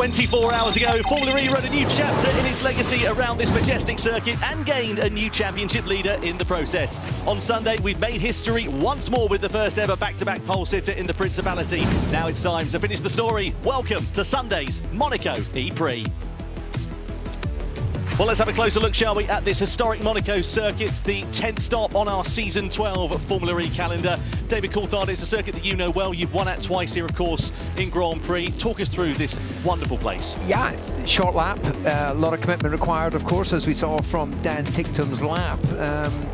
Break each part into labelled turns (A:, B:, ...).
A: 24 hours ago, Formula E wrote a new chapter in its legacy around this majestic circuit and gained a new championship leader in the process. On Sunday, we've made history once more with the first ever back-to-back pole sitter in the Principality. Now it's time to finish the story. Welcome to Sunday's MONACO ePrix. Well, let's have a closer look, shall we, at this historic Monaco circuit, the 10th stop on our Season 12 Formula E calendar. David Coulthard, it's a circuit that you know well. You've won at twice here, of course, in Grand Prix. Talk us through this wonderful place.
B: Yeah, short lap, a lot of commitment required, of course, as we saw from Dan Ticktum's lap.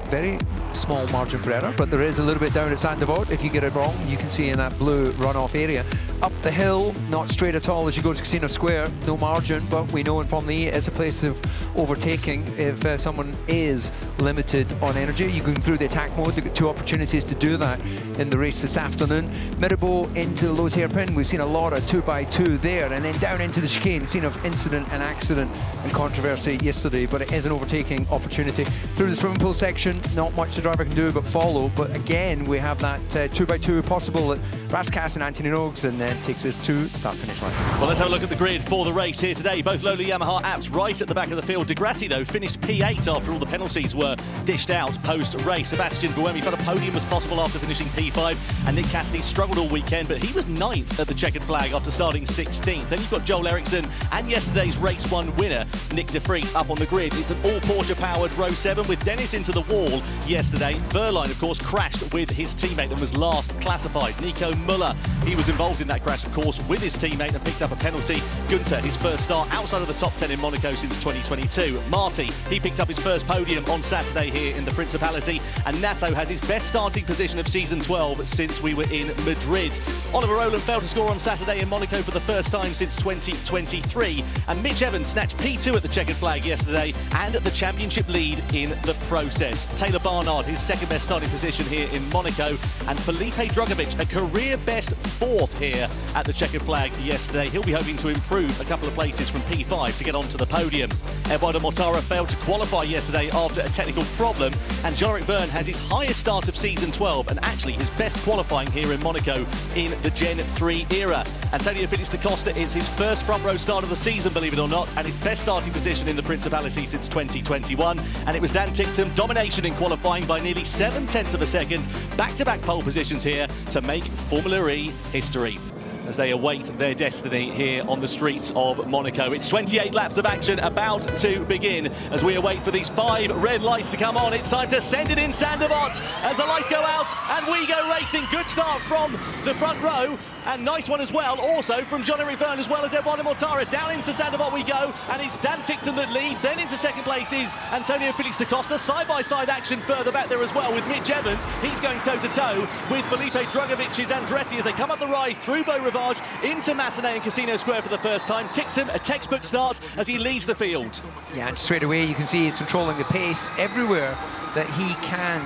B: Very small margin for error, but there is a little bit down at Zandvoort. If you get it wrong, you can see in that blue runoff area. Up the hill, not straight at all as you go to Casino Square, no margin, but we know in Formula E it's a place of overtaking if someone is limited on energy. You go through the attack mode. They've got two opportunities to do that in the race this afternoon. Middelboe into the Lowe's hairpin. We've seen a lot of 2x2 there, and then down into the chicane. Seen of incident and accident and controversy yesterday, but it is an overtaking opportunity. Through the swimming pool section, not much the driver can do but follow, but again we have that 2x2 possible at Raskas and Anthony Nogues, and then takes us to start-finish line.
A: Well, let's have a look at the grid for the race here today. Both Lola Yamaha apps right at the back of the field. Grassi, though, finished P8 after all the penalties were dished out post-race. Sebastian Buemi felt a podium was possible after finishing P5, and Nyck Cassidy struggled all weekend, but he was 9th at the checkered flag after starting 16th. Then you've got Joel Eriksson and yesterday's race 1 winner, Nyck de Vries, up on the grid. It's an all-Porsche-powered row 7 with Dennis into the wall yesterday. Verline, of course, crashed with his teammate and was last classified. Nico Muller, he was involved in that crash, of course, with his teammate and picked up a penalty. Günther, his first start outside of the top 10 in Monaco since 2022. Marty, he picked up his first podium on Saturday here in the Principality, and Nato has his best starting position of Season 12 since we were in Madrid. Oliver Rowland failed to score on Saturday in Monaco for the first time since 2023, and Mitch Evans snatched P2 at the checkered flag yesterday and the championship lead in the process. Taylor Barnard, his second best starting position here in Monaco, and Felipe Drugovich, a career best 4th here at the checkered flag yesterday. He'll be hoping to improve a couple of places from P5 to get onto the podium. Edoardo Mortara failed to qualify yesterday after a technical problem, and Jean-Eric Vergne has his highest start of Season 12 and actually his best qualifying here in Monaco in the Gen 3 era. Antonio Felix de Costa is his first front row start of the season, believe it or not, and his best starting position in the Principality since 2021. And it was Dan Ticktum domination in qualifying by nearly 7/10 of a second. Back-to-back pole positions here to make Formula E history as they await their destiny here on the streets of Monaco. It's 28 laps of action about to begin as we await for these 5 red lights to come on. It's time to send it in Zandvoort as the lights go out and we go racing. Good start from the front row, and nice one as well, also from Jean-Eric Vergne as well as Edoardo Mortara. Down into Zandvoort we go, and it's Dan Ticktum that leads. Then into second place is Antonio Felix de Costa. Side-by-side action further back there as well with Mitch Evans. He's going toe-to-toe with Felipe Drugovich's Andretti as they come up the rise through Beau Rivage into Matinee and Casino Square for the first time. Ticktum, a textbook start as he leads the field.
B: Yeah, and straight away you can see he's controlling the pace everywhere that he can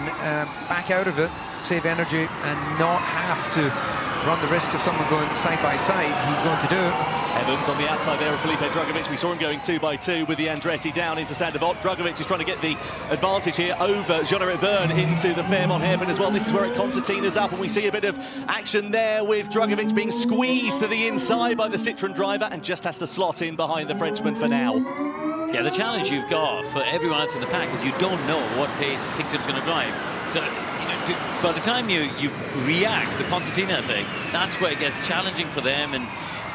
B: back out of it, save energy, and not have to run the risk of someone going side by side. He's going to do it.
A: Evans on the outside there of Felipe Drugovich. We saw him going 2x2 with the Andretti down into Zandvoort. Drugovich is trying to get the advantage here over Jean-Eric Vergne into the Fairmont hairpin as well. This is where it concertina's up, and we see a bit of action there with Drugovich being squeezed to the inside by the Citroën driver and just has to slot in behind the Frenchman for now.
C: Yeah, the challenge you've got for everyone else in the pack is you don't know what pace Ticktum's going to drive. So, by the time you react, the concertina thing, that's where it gets challenging for them. And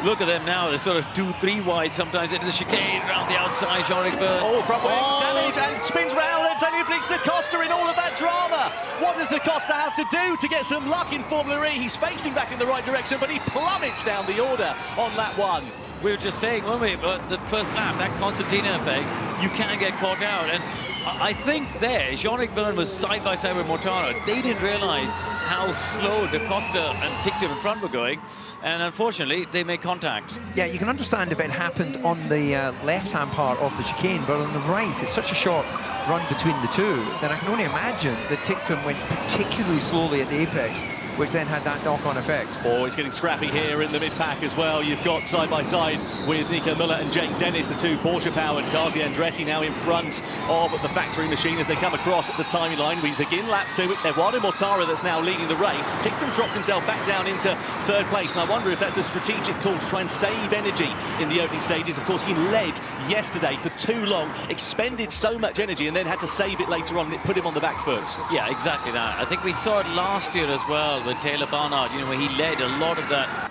C: look at them now, they're sort of 2-3 wide sometimes into the chicane around the outside. Jean-Eric Vergne.
A: Oh, front wing damage and spins round. Antonio Felix de Costa in all of that drama. What does de Costa have to do to get some luck in Formula E? He's facing back in the right direction, but he plummets down the order on lap 1.
C: We were just saying, weren't we, about the first lap, that concertina effect, you can get caught out. And I think there, Jean-Eric Vergne was side-by-side with Mortara. They didn't realise how slow de Costa and Ticktum in front were going, and unfortunately, they made contact.
B: Yeah, you can understand if it happened on the left-hand part of the chicane, but on the right, it's such a short run between the two, then I can only imagine that Ticktum went particularly slowly at the apex which then had that knock-on effect.
A: Oh, it's getting scrappy here in the mid-pack as well. You've got side-by-side with Nico Muller and Jake Dennis, the two Porsche-powered cars. The Andretti now in front of the factory machine as they come across the timing line. We begin lap 2. It's Edoardo Mortara that's now leading the race. Tictum drops himself back down into 3rd place, and I wonder if that's a strategic call to try and save energy in the opening stages. Of course, he led yesterday for too long, expended so much energy, and then had to save it later on, and it put him on the back foot.
C: Yeah, exactly that. I think we saw it last year as well with Taylor Barnard, you know, where he led a lot of that.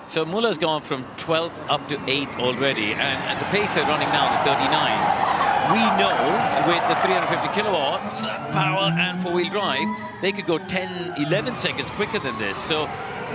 C: So Muller's gone from 12th up to 8th already, and at the pace they're running now, the 39s, we know with the 350 kilowatts power and 4-wheel drive, they could go 10, 11 seconds quicker than this. So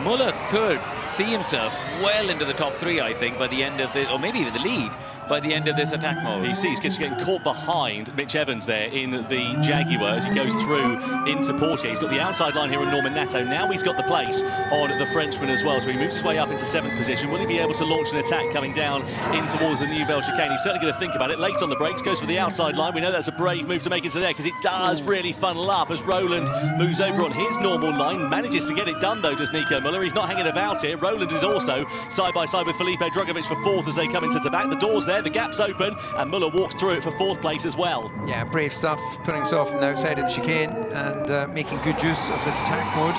C: Muller could see himself well into the top 3, I think, by the end of this, or maybe even the lead by the end of this attack mode.
A: You see he's just getting caught behind Mitch Evans there in the Jaguar as he goes through into Porsche. He's got the outside line here on MONACO. Now he's got the place on the Frenchman as well, so he moves his way up into 7th position. Will he be able to launch an attack coming down in towards the New Bell chicane? He's certainly going to think about it. Late on the brakes, goes for the outside line. We know that's a brave move to make it to there because it does really funnel up as Rowland moves over on his normal line. Manages to get it done though, does Nico Muller. He's not hanging about here. Rowland is also side by side with Felipe Drugovich for 4th as they come into back. The door's there, the gap's open, and Muller walks through it for 4th place as well.
B: Yeah, brave stuff, putting himself on the outside of the chicane and making good use of this attack mode.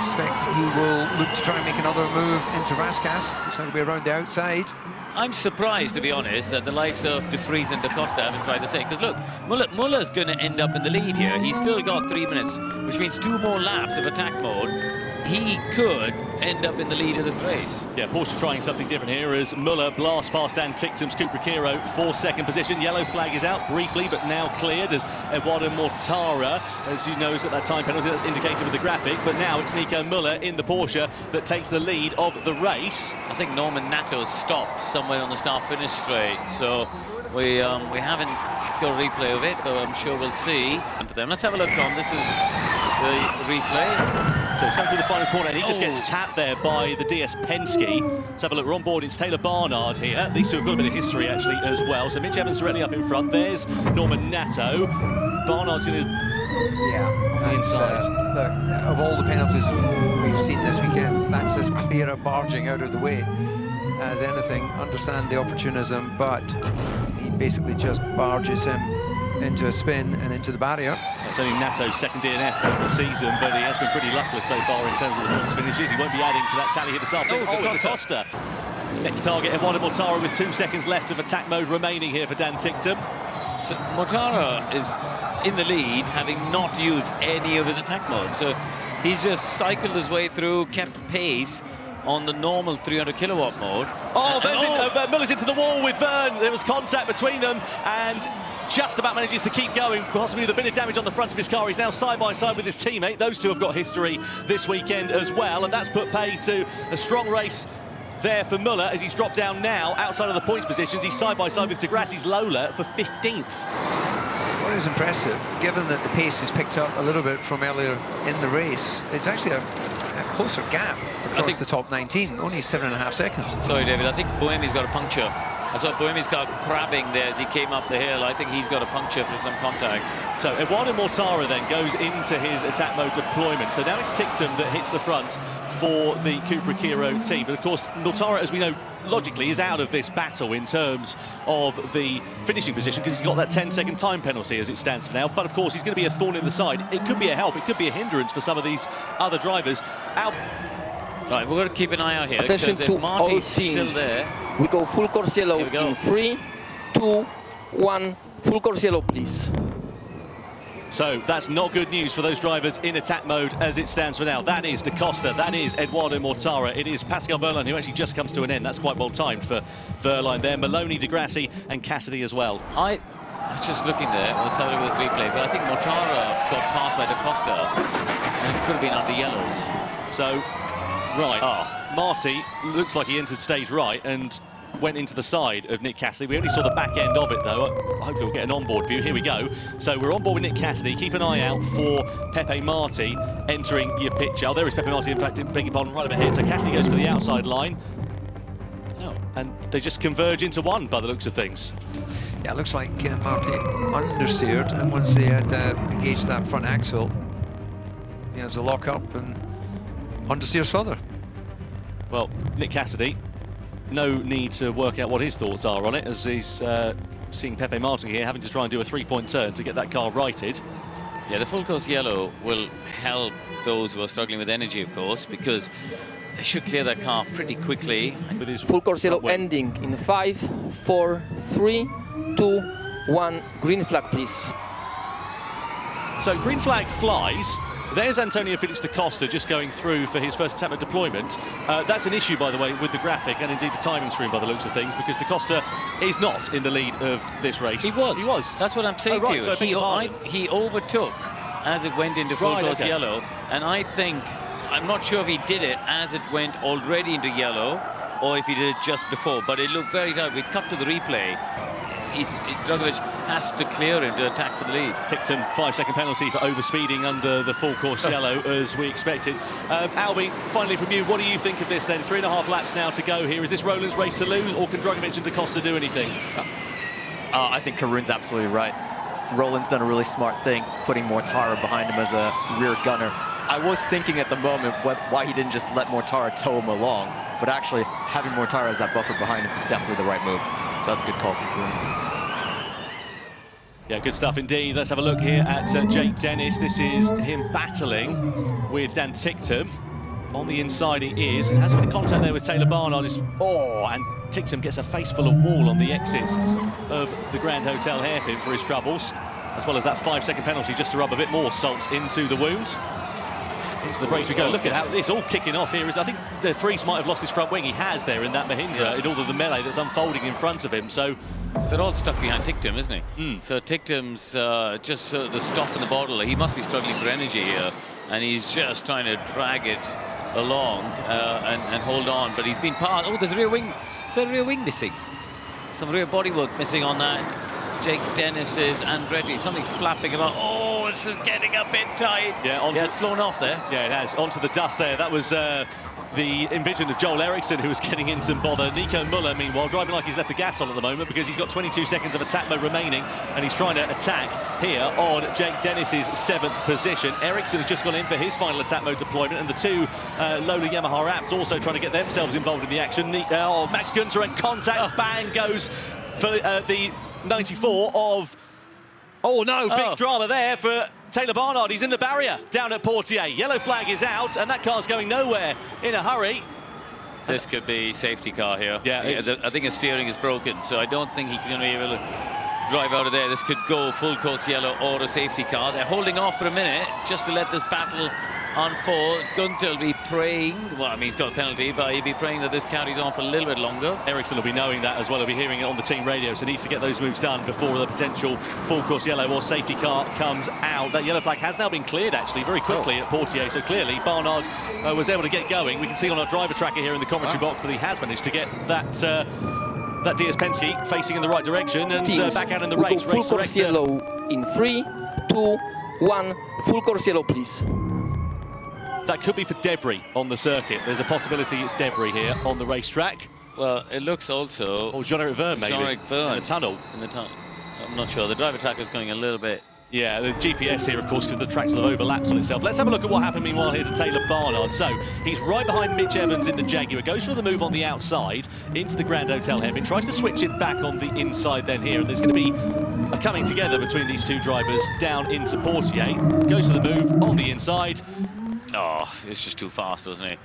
B: Expect he will look to try and make another move into Raskas. Looks like he'll be around the outside.
C: I'm surprised, to be honest, that the likes of Vries and Costa haven't tried the same. Because look, Muller's going to end up in the lead here. He's still got 3 minutes, which means 2 more laps of attack mode. He could end up in the lead of this race.
A: Yeah, Porsche trying something different here as Muller blasts past Dan Tictum's Cupra Kiro for 2nd position. Yellow flag is out briefly, but now cleared as Edoardo Mortara, as you know, is at that time penalty that's indicated with the graphic. But now it's Nico Muller in the Porsche that takes the lead of the race.
C: I think Norman Natto's stopped somewhere on the start-finish straight, so we haven't got a replay of it, but I'm sure we'll see. Let's have a look, Tom. This is the replay.
A: So he's through the final corner, and he just gets tapped there by the DS Penske. Let's have a look. We're on board. It's Taylor Barnard here. These two have got a bit of history, actually, as well. So Mitch Evans directly up in front. There's Norman Natto. Barnard's going to...
B: Yeah,
A: inside.
B: Look, of all the penalties we've seen this weekend, that's as clear a barging out of the way as anything. Understand the opportunism, but he basically just barges him into a spin and into the barrier.
A: It's only Natto's 2nd DNF of the season, but he has been pretty luckless so far in terms of the points finishes. He won't be adding to that tally here this afternoon. Oh, Costa. Next target, Edoardo Mortara with 2 seconds left of attack mode remaining here for Dan Tictum.
C: So Mortara is in the lead, having not used any of his attack mode. So he's just cycled his way through, kept pace on the normal 300 kilowatt mode.
A: Oh, Muller's into the wall with Vern. There was contact between them, and just about manages to keep going, possibly with a bit of damage on the front of his car. He's now side by side with his teammate. Those two have got history this weekend as well, and that's put pay to a strong race there for Muller as he's dropped down now outside of the points positions. He's side by side with Grassi's Lola for 15th.
B: What is impressive, given that the pace is picked up a little bit from earlier in the race, it's actually a closer gap across the top 19, only 7.5 seconds.
C: Sorry, David, I think Buemi's got a puncture. I saw Buemi's car crabbing there as he came up the hill. I think he's got a puncture from some contact.
A: So Edoardo Mortara then goes into his attack mode deployment. So now it's Tictum that hits the front for the Cupra Kiro team. But of course, Mortara, as we know, logically is out of this battle in terms of the finishing position because he's got that 10-second time penalty as it stands for now. But of course, he's going to be a thorn in the side. It could be a help. It could be a hindrance for some of these other drivers.
C: Right, we're going to keep an eye out here.
D: Attention to all teams.
C: Still there.
D: We go full course yellow in 3, 2, 1. Full course yellow, please.
A: So that's not good news for those drivers in attack mode as it stands for now. That is Costa, that is Edoardo Mortara, it is Pascal Wehrlein who actually just comes to an end. That's quite well timed for Wehrlein there. Maloney, Grassi and Cassidy as well.
C: I was just looking there, let's have a look at this replay, but I think Mortara got passed by Costa and it could have been under yellows.
A: So, right, Marty looks like he entered stage right and went into the side of Nick Cassidy. We only saw the back end of it though. Hopefully we'll get an onboard view. Here we go. So we're on board with Nick Cassidy. Keep an eye out for Pepe Marti entering your picture. Oh, there is Pepe Marti, in fact, beg your pardon, right overhead. So Cassidy goes for the outside line.
C: No. And
A: they just converge into one by the looks of things.
B: Yeah, it looks like Marti understeered, and once they had engaged that front axle, there's a lock up and understeers further.
A: Well, Nick Cassidy, no need to work out what his thoughts are on it, as he's seeing Pepe Martin here having to try and do a three-point turn to get that car righted.
C: Yeah, the full course yellow will help those who are struggling with energy, of course, because they should clear that car pretty quickly.
D: Full course yellow ending in 5, 4, 3, 2, 1. Green flag, please.
A: So green flag flies. There's Antonio Felix da Costa just going through for his first attempt at deployment. That's an issue, by the way, with the graphic and indeed the timing screen by the looks of things, because da Costa is not in the lead of this race.
C: He was.
A: He was.
C: That's what I'm saying to you.
A: So
C: he overtook as it went into full course yellow, and I think, I'm not sure if he did it as it went already into yellow or if he did it just before, but it looked very tight. We cut to the replay. Drugovich has to clear him to attack for the lead.
A: Tictum, 5-second penalty for overspeeding under the full course yellow, as we expected. Albie, finally from you, what do you think of this then? 3.5 laps now to go here. Is this Rowland's race to lose, or can Drugovich and da Costa do anything?
E: I think Karun's absolutely right. Rowland's done a really smart thing, putting Mortara behind him as a rear gunner. I was thinking at the moment why he didn't just let Mortara tow him along, but actually having Mortara as that buffer behind him is definitely the right move. So that's a good call from Karun.
A: Yeah, good stuff indeed. Let's have a look here at Jake Dennis. This is him battling with Dan Tictum. On the inside he is, and has a bit of contact there with Taylor Barnard. And Tictum gets a face full of wall on the exit of the Grand Hotel hairpin for his troubles, as well as that 5-second penalty just to rub a bit more salt into the wounds. Into the brakes we go. Look at how it's all kicking off here. I think the Vries might have lost his front wing. He has there in that Mahindra, in all of the melee that's unfolding in front of him. So
C: they're all stuck behind Tictum, isn't he? So Tictum's just the stop in the bottle. He must be struggling for energy here, and he's just trying to drag it along and hold on. But he's been passed. Oh, there's a rear wing. Is there a rear wing missing? Some rear bodywork missing on that. Jake Dennis's Andretti, something flapping about. Oh, this is getting a bit tight.
A: Yeah,
C: it's flown off there.
A: Yeah, it has. Onto the dust there. That was the Envision of Joel Eriksson, who was getting in some bother. Nico Muller, meanwhile, driving like he's left the gas on at the moment, because he's got 22 seconds of attack mode remaining, and he's trying to attack here on Jake Dennis's 7th position. Eriksson has just gone in for his final attack mode deployment, and the two Lola Yamaha apps also trying to get themselves involved in the action. Max Günther in contact. Bang goes for the 94 of... Oh no, big drama there for Taylor Barnard. He's in the barrier down at Portier. Yellow flag is out, and that car's going nowhere in a hurry.
C: This could be safety car here.
A: Yeah,
C: I think his steering is broken, so I don't think he's going to be able to drive out of there. This could go full course yellow or a safety car. They're holding off for a minute just to let this battle unfold. Günther will be praying, well, I mean, he's got a penalty, but he'll be praying that this carries on for a little bit longer.
A: Eriksson will be knowing that as well. He'll be hearing it on the team radio, so he needs to get those moves done before the potential full course yellow or safety car comes out. That yellow flag has now been cleared, actually, very quickly at Portier, so clearly Barnard was able to get going. We can see on our driver tracker here in the commentary box that he has managed to get that DS Penske facing in the right direction and back out in the race.
D: Full course yellow in 3, 2, 1. Full course yellow, please.
A: That could be for debris on the circuit. There's a possibility it's debris here on the racetrack.
C: Well, it looks also...
A: Or Jean-Eric Verne, maybe.
C: Jean-Eric Verne.
A: In the tunnel.
C: I'm not sure. The driver tracker is going a little bit...
A: Yeah, the GPS here, of course, because the track sort of overlaps on itself. Let's have a look at what happened, meanwhile, here to Taylor Barnard. So, he's right behind Mitch Evans in the Jaguar. Goes for the move on the outside into the Grand Hotel hairpin. Tries to switch it back on the inside then here. And there's going to be a coming together between these two drivers down into Portier. Goes for the move on the inside.
C: Oh, it's just too fast, wasn't he?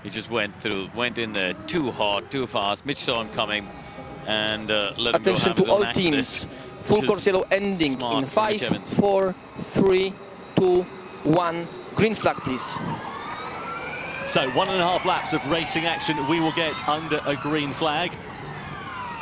C: He just went in there too hard, too fast. Mitch saw him coming and let him
D: Attention
C: go
D: to all teams. Full course yellow ending in 5, 4, 3, 2, 1. Green flag, please.
A: So 1.5 laps of racing action we will get under a green flag.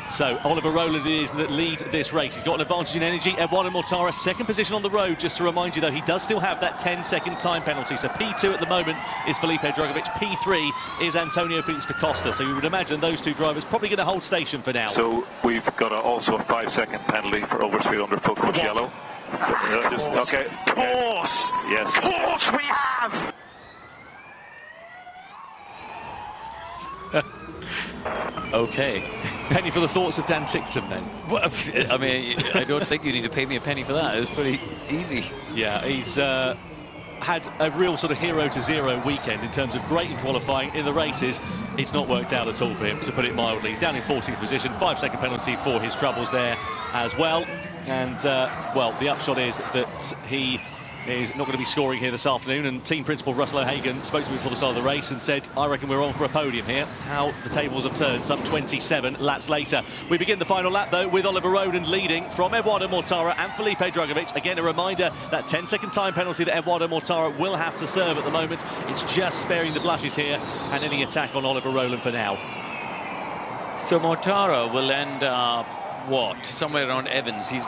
A: So Oliver Rowland is that leads this race. He's got an advantage in energy. Edoardo Mortara, second position on the road. Just to remind you, though, he does still have that 10-second time penalty. So P2 at the moment is Felipe Drugovich. P3 is Antonio Felix da Costa. So you would imagine those two drivers probably going to hold station for now.
F: So we've got also a 5-second penalty for overspeed under full course yellow. Okay.
G: Course!
F: Yes.
G: Course we have!
C: Okay.
A: Penny for the thoughts of Dan Tictum, then.
C: Well, I mean, I don't think you need to pay me a penny for that. It was pretty easy.
A: Yeah, he's had a real sort of 0 to 0 weekend in terms of great in qualifying. In the races, it's not worked out at all for him, to put it mildly. He's down in 14th position, 5-second penalty for his troubles there as well. And, well, the upshot is that he is not going to be scoring here this afternoon, and team principal Russell O'Hagan spoke to me before the start of the race and said, I reckon we're on for a podium here. How the tables have turned some 27 laps later. We begin the final lap, though, with Oliver Rowland leading from Edoardo Mortara and Felipe Drugovich. Again, a reminder, that 10-second time penalty that Edoardo Mortara will have to serve at the moment. It's just sparing the blushes here and any attack on Oliver Rowland for now.
C: So Mortara will end up, what, somewhere around Evans. He's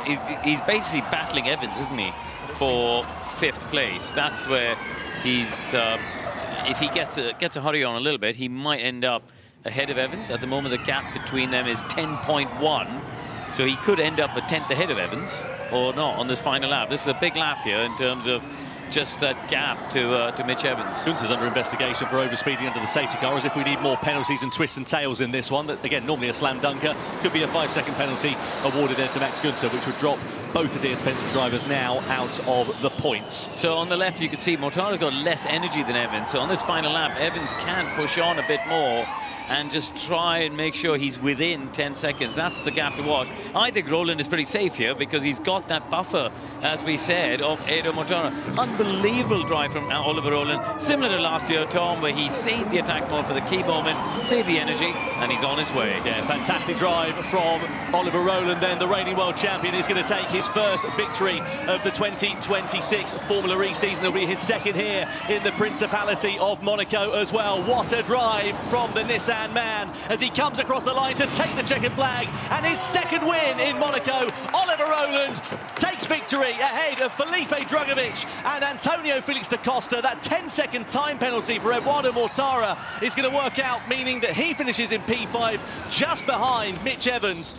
C: basically battling Evans, isn't he, for 5th place. That's where he's, if he gets a hurry on a little bit, he might end up ahead of Evans. At the moment, the gap between them is 10.1, so he could end up a 10th ahead of Evans, or not, on this final lap. This is a big lap here in terms of just that gap to Mitch Evans.
A: Gunther's under investigation for overspeeding under the safety car, as if we need more penalties and twists and tails in this one. That, again, normally a slam dunker. Could be a 5-second penalty awarded there to Max Gunther, which would drop both the defensive drivers now out of the points.
C: So on the left, you can see Mortara's got less energy than Evans. So on this final lap, Evans can push on a bit more and just try and make sure he's within 10 seconds. That's the gap to watch. I think Rowland is pretty safe here because he's got that buffer, as we said, of Edo Mortara. Unbelievable drive from Oliver Rowland. Similar to last year, Tom, where he saved the attack mode for the key moments, saved the energy, and he's on his way.
A: Yeah, fantastic drive from Oliver Rowland. Then the reigning world champion is going to take his first victory of the 2026 Formula E season. It'll be his second here in the Principality of Monaco as well. What a drive from the Nissan man as he comes across the line to take the checkered flag, and his second win in Monaco. Oliver Rowland takes victory ahead of Felipe Drugovich and Antonio Felix da Costa. That 10-second time penalty for Edoardo Mortara is going to work out, meaning that he finishes in P5 just behind Mitch Evans.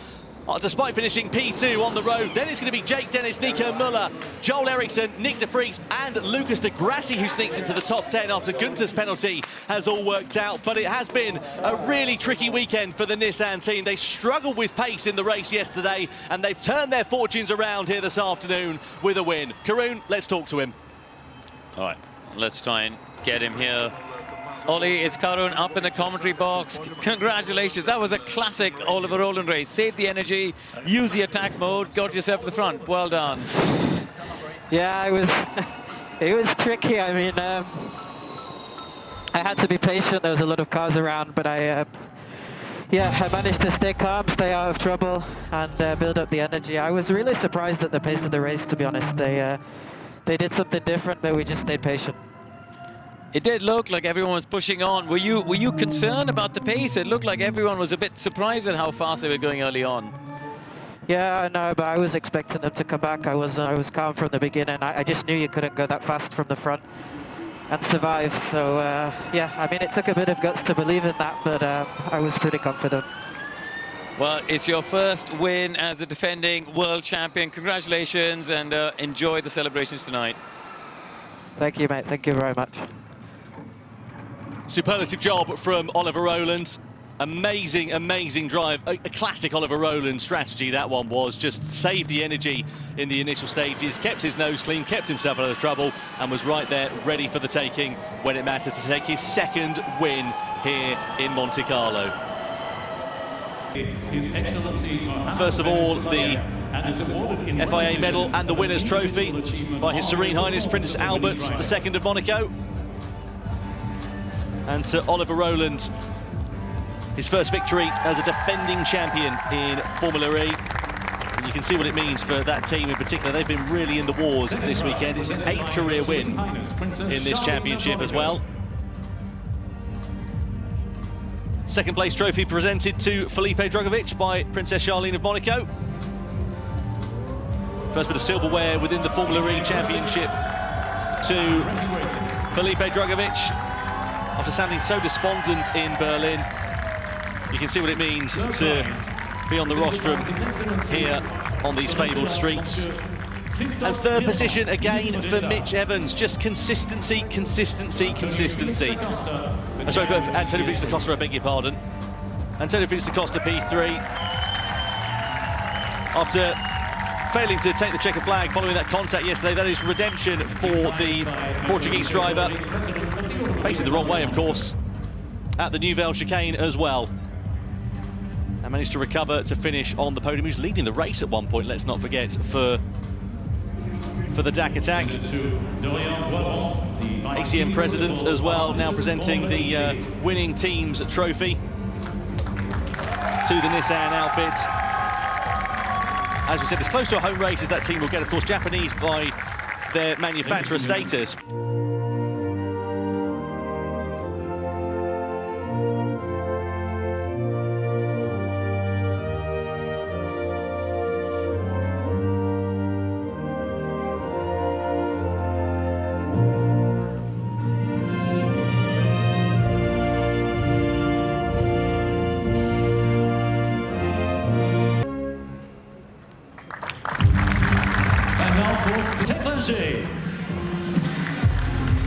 A: Despite finishing P2 on the road, then it's going to be Jake Dennis, Nico Muller, Joel Eriksson, Nyck de Vries and Lucas de Grassi who sneaks into the top 10 after Gunther's penalty has all worked out. But it has been a really tricky weekend for the Nissan team. They struggled with pace in the race yesterday, and they've turned their fortunes around here this afternoon with a win. Karun, let's talk to him.
C: All right, let's try and get him here. Ollie, it's Karun up in the commentary box. Congratulations, that was a classic Oliver Rowland race. Saved the energy, used the attack mode, got yourself to the front. Well done.
H: Yeah, it was tricky. I mean, I had to be patient. There was a lot of cars around, but I managed to stay calm, stay out of trouble, and build up the energy. I was really surprised at the pace of the race, to be honest. They did something different, but we just stayed patient.
C: It did look like everyone was pushing on. Were you concerned about the pace? It looked like everyone was a bit surprised at how fast they were going early on.
H: Yeah, I know, but I was expecting them to come back. I was calm from the beginning. I just knew you couldn't go that fast from the front and survive. So yeah, I mean, it took a bit of guts to believe in that, but I was pretty confident.
C: Well, it's your first win as the defending world champion. Congratulations, and enjoy the celebrations tonight.
H: Thank you, mate. Thank you very much.
A: Superlative job from Oliver Rowland. Amazing, amazing drive. A classic Oliver Rowland strategy, that one was. Just saved the energy in the initial stages, kept his nose clean, kept himself out of trouble, and was right there ready for the taking when it mattered to take his second win here in Monte Carlo. First of all, the FIA medal and the winner's trophy by His Serene Highness Prince Albert II of Monaco. And to Oliver Rowland, his first victory as a defending champion in Formula E. And you can see what it means for that team in particular. They've been really in the wars this weekend. It's his 8th career win in this championship as well. Second place trophy presented to Felipe Drugovich by Princess Charlene of Monaco. First bit of silverware within the Formula E Championship to Felipe Drugovich. After sounding so despondent in Berlin, you can see what it means to be on the rostrum here on these fabled streets. And third position again for Mitch Evans. Just consistency, consistency, consistency. Sorry, Antonio Felix da Costa, I beg your pardon. Antonio Felix da Costa P3. After failing to take the checkered flag following that contact yesterday. That is redemption for the Portuguese driver. Facing the wrong way, of course, at the Nouvelle chicane as well. And managed to recover to finish on the podium. He was leading the race at one point, let's not forget, for the DAC attack. ACM president as well, now presenting the winning team's trophy to the Nissan outfit. As we said, as close to a home race as that team will get. Of course, Japanese by their manufacturer status.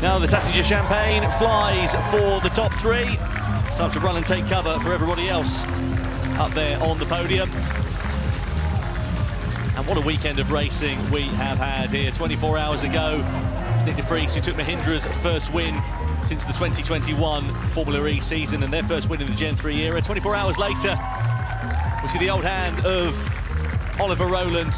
A: Now the Tassinger Champagne flies for the top three. It's time to run and take cover for everybody else up there on the podium. And what a weekend of racing we have had here. 24 hours ago, Nyck Vries, who took Mahindra's first win since the 2021 Formula E season and their first win in the Gen 3 era. 24 hours later, we see the old hand of Oliver Rowland